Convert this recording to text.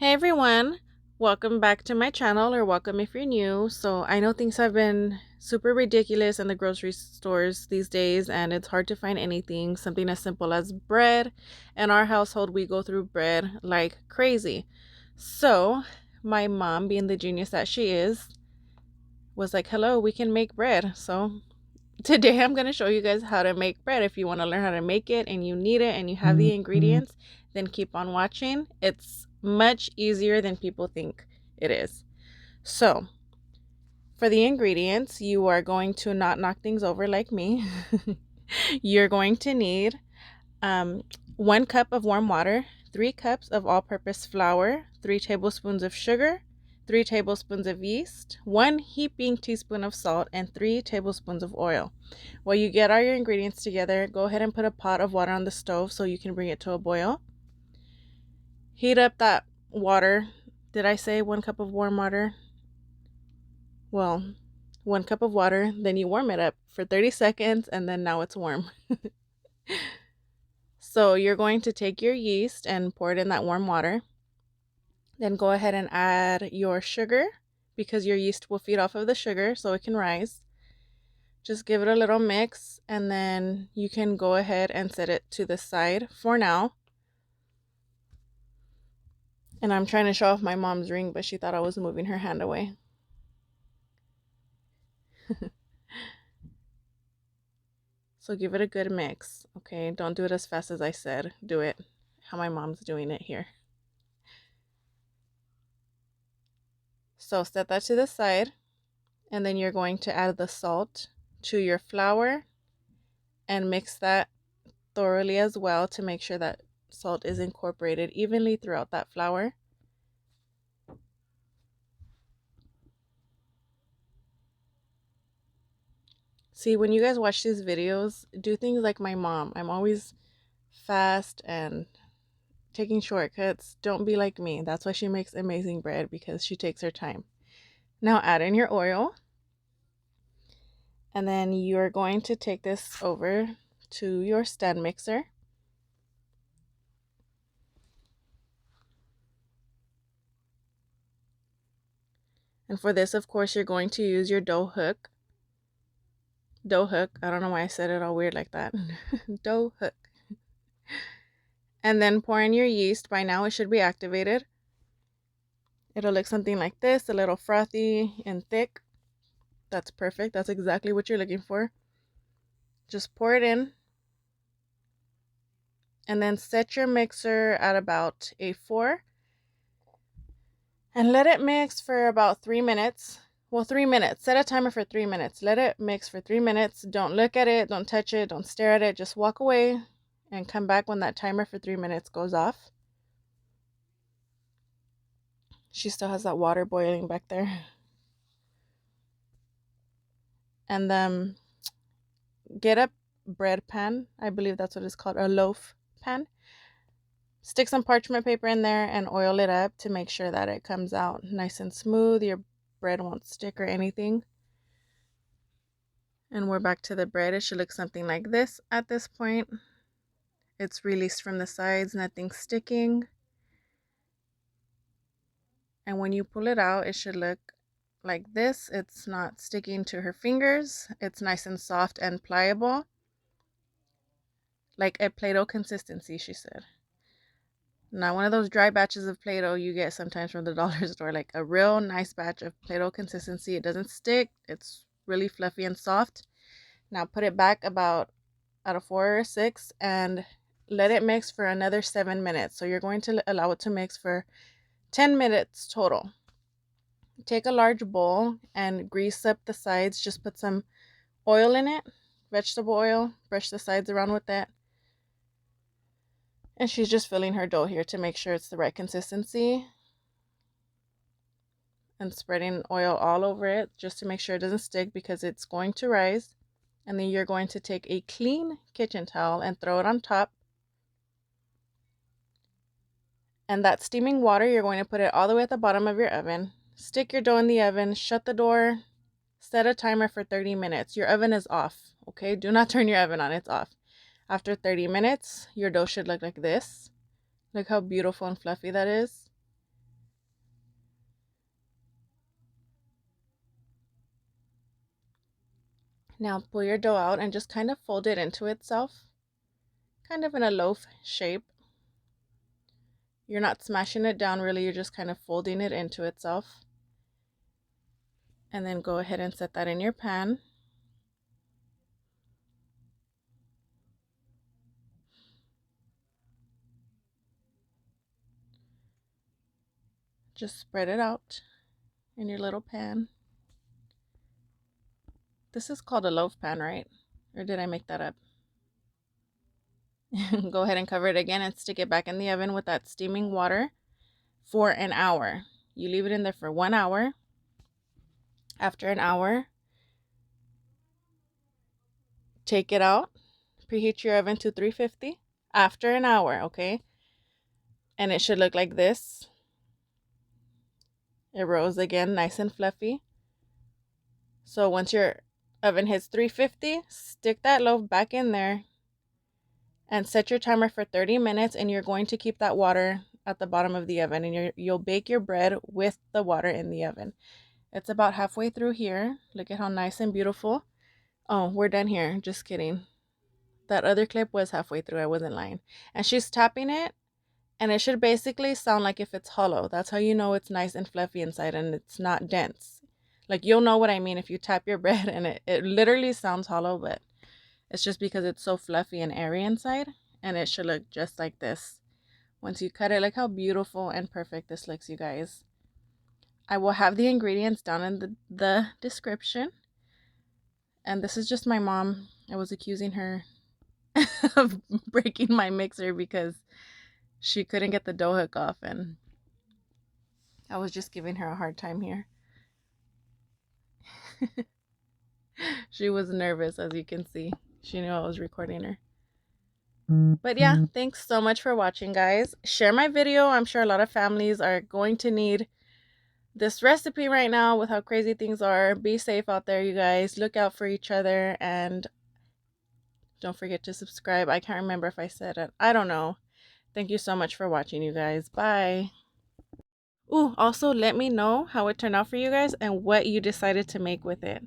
Hey everyone, welcome back to my channel, or welcome if you're new. So I know things have been super ridiculous in the grocery stores these days, and it's hard to find anything, something as simple as bread. In our household, we go through bread like crazy. So my mom, being the genius that she is, was like, hello, we can make bread. So today I'm going to show you guys how to make bread. If you want to learn how to make it and you need it and you have the ingredients, then keep on watching. It's much easier than people think it is. So for the ingredients, you are going to not knock things over like me. You're going to need 1 cup of warm water, 3 cups of all-purpose flour, 3 tablespoons of sugar, 3 tablespoons of yeast, 1 heaping teaspoon of salt, and 3 tablespoons of oil. While you get all your ingredients together, go ahead and put a pot of water on the stove so you can bring it to a boil. Heat up that water. Did I say 1 cup of warm water? Well, 1 cup of water, then you warm it up for 30 seconds, and then now it's warm. So you're going to take your yeast and pour it in that warm water. Then go ahead and add your sugar, because your yeast will feed off of the sugar so it can rise. Just give it a little mix, and then you can go ahead and set it to the side for now. And I'm trying to show off my mom's ring, but she thought I was moving her hand away. So give it a good mix, okay? Don't do it as fast as I said. Do it how my mom's doing it here. So set that to the side, and then you're going to add the salt to your flour and mix that thoroughly as well to make sure that salt is incorporated evenly throughout that flour. See, when you guys watch these videos, do things like my mom. I'm always fast and taking shortcuts. Don't be like me. That's why she makes amazing bread, because she takes her time. Now add in your oil. And then you're going to take this over to your stand mixer. And for this, of course, you're going to use your dough hook. Dough hook. I don't know why I said it all weird like that. Dough hook. And then pour in your yeast. By now it should be activated. It'll look something like this, a little frothy and thick. That's perfect. That's exactly what you're looking for. Just pour it in. And then set your mixer at about a 4. And let it mix for about 3 minutes. Well, 3 minutes. Set a timer for 3 minutes. Let it mix for 3 minutes. Don't look at it. Don't touch it. Don't stare at it. Just walk away and come back when that timer for 3 minutes goes off. She still has that water boiling back there. And get a bread pan. I believe that's what it's called, a loaf pan. Stick some parchment paper in there and oil it up to make sure that it comes out nice and smooth. Your bread won't stick or anything. And we're back to the bread. It should look something like this at this point. It's released from the sides, nothing's sticking. And when you pull it out, it should look like this. It's not sticking to her fingers. It's nice and soft and pliable. Like a Play-Doh consistency, she said. Not one of those dry batches of Play-Doh you get sometimes from the dollar store. Like a real nice batch of Play-Doh consistency. It doesn't stick. It's really fluffy and soft. Now put it back about out of 4 or 6 and let it mix for another 7 minutes. So you're going to allow it to mix for 10 minutes total. Take a large bowl and grease up the sides. Just put some oil in it, vegetable oil. Brush the sides around with that. And she's just filling her dough here to make sure it's the right consistency. And spreading oil all over it just to make sure it doesn't stick, because it's going to rise. And then you're going to take a clean kitchen towel and throw it on top. And that steaming water, you're going to put it all the way at the bottom of your oven. Stick your dough in the oven, shut the door, set a timer for 30 minutes. Your oven is off, okay? Do not turn your oven on, it's off. After 30 minutes, your dough should look like this. Look how beautiful and fluffy that is. Now pull your dough out and just kind of fold it into itself, kind of in a loaf shape. You're not smashing it down really, you're just kind of folding it into itself. And then go ahead and set that in your pan. Just spread it out in your little pan. This is called a loaf pan, right? Or did I make that up? Go ahead and cover it again and stick it back in the oven with that steaming water for an hour. You leave it in there for 1 hour. After an hour, take it out. Preheat your oven to 350 after an hour, okay? And it should look like this. It rose again, nice and fluffy. So once your oven hits 350, stick that loaf back in there and set your timer for 30 minutes, and you're going to keep that water at the bottom of the oven, and you'll bake your bread with the water in the oven. It's about halfway through here. Look at how nice and beautiful. Oh, we're done here. Just kidding. That other clip was halfway through. I wasn't lying. And she's tapping it, and it should basically sound like if it's hollow. That's how you know it's nice and fluffy inside and it's not dense. Like, you'll know what I mean if you tap your bread and it literally sounds hollow, but it's just because it's so fluffy and airy inside, and it should look just like this. Once you cut it, look how beautiful and perfect this looks, you guys. I will have the ingredients down in the description. And this is just my mom. I was accusing her of breaking my mixer because she couldn't get the dough hook off, and I was just giving her a hard time here. She was nervous, as you can see. She knew I was recording her. But yeah, thanks so much for watching, guys. Share my video. I'm sure a lot of families are going to need this recipe right now with how crazy things are. Be safe out there, you guys. Look out for each other, and don't forget to subscribe. I can't remember if I said it. I don't know. Thank you so much for watching, you guys. Bye. Ooh, also let me know how it turned out for you guys and what you decided to make with it.